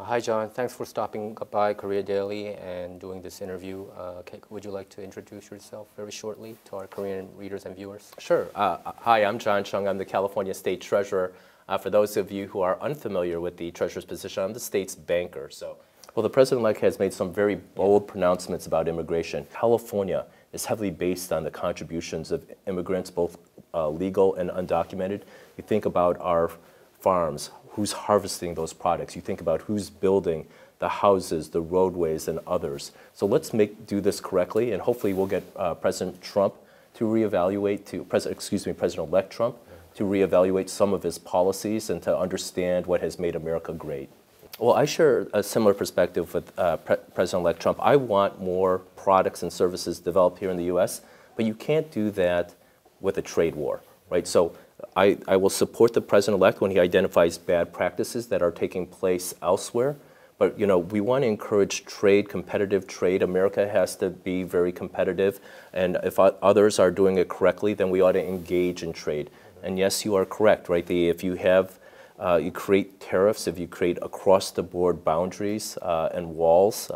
Hi, John. Thanks for stopping by Korea Daily and doing this interview. Would you like to introduce yourself very shortly to our Korean readers and viewers? Sure. Hi, I'm John Chung. I'm the California State Treasurer. For those of you who are unfamiliar with the Treasurer's position, I'm the state's banker. Well, the President-elect has made some very bold pronouncements about immigration. California is heavily based on the contributions of immigrants, both legal and undocumented. You think about our farms, who's harvesting those products. You think about who's building the houses, the roadways, and others. So let's do this correctly, and hopefully we'll get President Trump to reevaluate, President-elect Trump, to reevaluate some of his policies and to understand what has made America great. Well, I share a similar perspective with President-elect Trump. I want more products and services developed here in the U.S., but you can't do that with a trade war, right? So I will support the President-elect when he identifies bad practices that are taking place elsewhere. But we want to encourage trade, competitive trade. America has to be very competitive. And if others are doing it correctly, then we ought to engage in trade. And yes, you are correct, right? If you have, you create tariffs, if you create across-the-board boundaries and walls,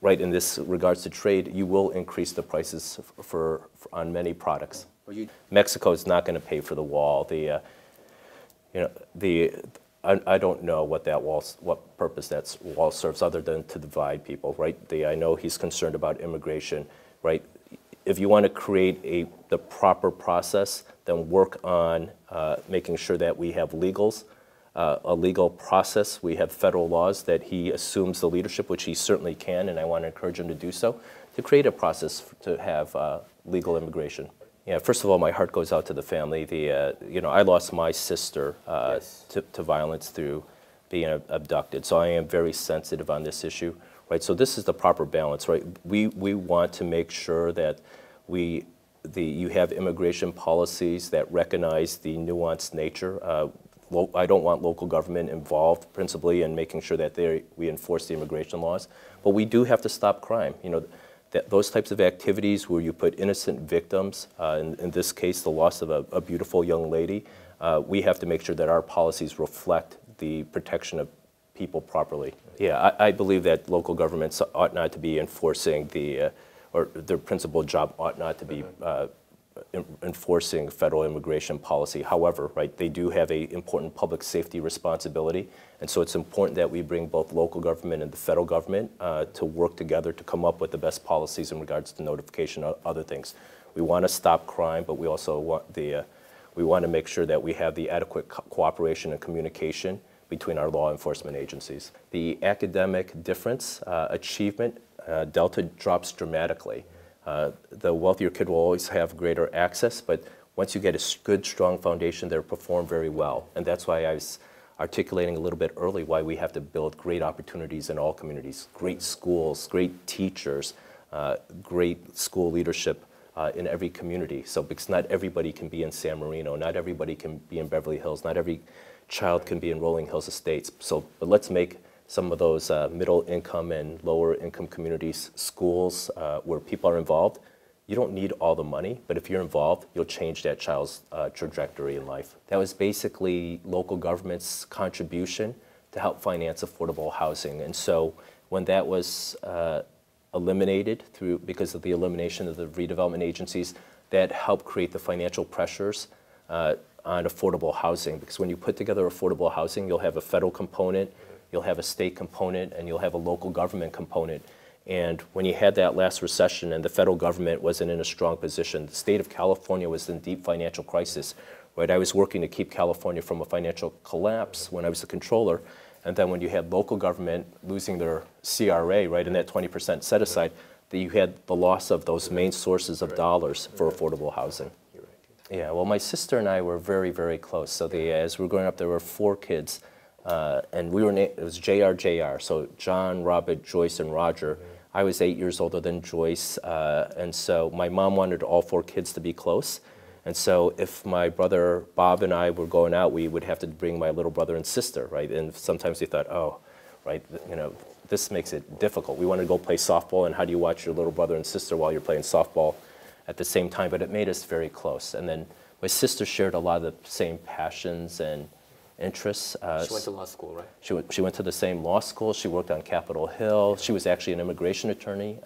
right, in this regards to trade, you will increase the prices on many products. Mexico is not going to pay for the wall. I don't know what purpose that wall serves other than to divide people, right? I know he's concerned about immigration, right? If you want to create the proper process, then work on making sure that we have a legal process. We have federal laws that he assumes the leadership, which he certainly can, and I want to encourage him to do so, to create a process to have legal immigration. Yeah, first of all, my heart goes out to the family. I lost my sister to violence through being abducted, so I am very sensitive on this issue, right? So this is the proper balance, right? We want to make sure that you have immigration policies that recognize the nuanced nature. I don't want local government involved principally in making sure that we enforce the immigration laws, but we do have to stop crime. Those types of activities where you put innocent victims, in this case the loss of a beautiful young lady, we have to make sure that our policies reflect the protection of people properly. Yeah, I believe that local governments ought not to be enforcing or their principal job ought not to be enforcing federal immigration policy. However, right, they do have an important public safety responsibility, and so it's important that we bring both local government and the federal government to work together to come up with the best policies in regards to notification and other things. We want to stop crime, but we also want we want to make sure that we have the adequate cooperation and communication between our law enforcement agencies. The academic difference, achievement, delta drops dramatically. The wealthier kid will always have greater access, but once you get a good, strong foundation, they'll perform very well. And that's why I was articulating a little bit early why we have to build great opportunities in all communities, great schools, great teachers, great school leadership in every community. So because not everybody can be in San Marino, not everybody can be in Beverly Hills, not every child can be in Rolling Hills Estates. But let's make some of those middle income and lower income communities, schools where people are involved. You don't need all the money, but if you're involved, you'll change that child's trajectory in life. That was basically local government's contribution to help finance affordable housing. And so when that was eliminated because of the elimination of the redevelopment agencies, that helped create the financial pressures on affordable housing. Because when you put together affordable housing, you'll have a federal component, you'll have a state component, and you'll have a local government component. And when you had that last recession and the federal government wasn't in a strong position, the state of California was in deep financial crisis, right? I was working to keep California from a financial collapse when I was the controller. And then when you had local government losing their CRA, right, and that 20% set aside, that you had the loss of those main sources of dollars for affordable housing. Yeah, well, my sister and I were very, very close. So as we were growing up, there were 4 kids. And it was JR, so John, Robert, Joyce, and Roger. I was 8 years older than Joyce, and so my mom wanted all 4 kids to be close. And so if my brother Bob and I were going out, we would have to bring my little brother and sister, right? And sometimes we thought, oh, right, this makes it difficult. We wanted to go play softball, and how do you watch your little brother and sister while you're playing softball at the same time? But it made us very close. And then my sister shared a lot of the same passions and interests. She went to law school, right? She went to the same law school. She worked on Capitol Hill. She was actually an immigration attorney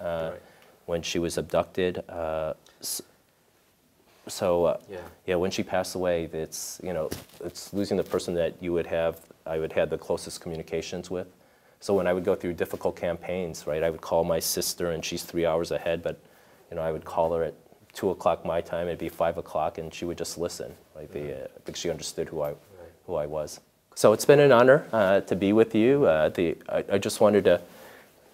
when she was abducted. Yeah, when she passed away, it's losing the person that I would have the closest communications with. So when I would go through difficult campaigns, right, I would call my sister, and she's 3 hours ahead, but I would call her at 2 o'clock my time. It'd be 5 o'clock, and she would just listen, right? Because she understood who I was. So it's been an honor to be with you. I just wanted to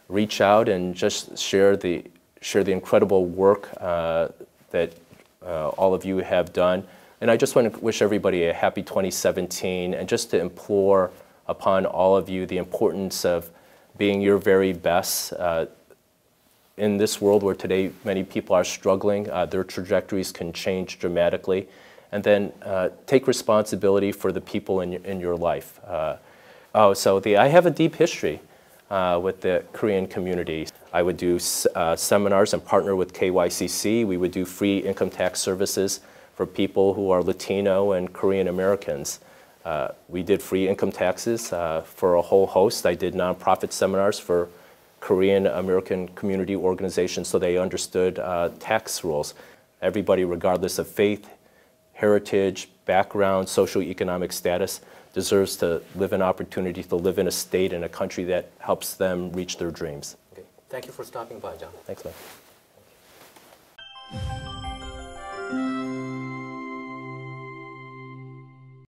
reach out and just share the incredible work that all of you have done. And I just want to wish everybody a happy 2017, and just to implore upon all of you the importance of being your very best. In this world where today many people are struggling, their trajectories can change dramatically. And then take responsibility for the people in your life. I have a deep history with the Korean community. I would do seminars and partner with KYCC. We would do free income tax services for people who are Latino and Korean Americans. We did free income taxes for a whole host. I did nonprofit seminars for Korean American community organizations so they understood tax rules. Everybody, regardless of faith, heritage, background, socioeconomic status, deserves to live an opportunity to live in a state and a country that helps them reach their dreams. Okay. Thank you for stopping by, John. Thanks, man.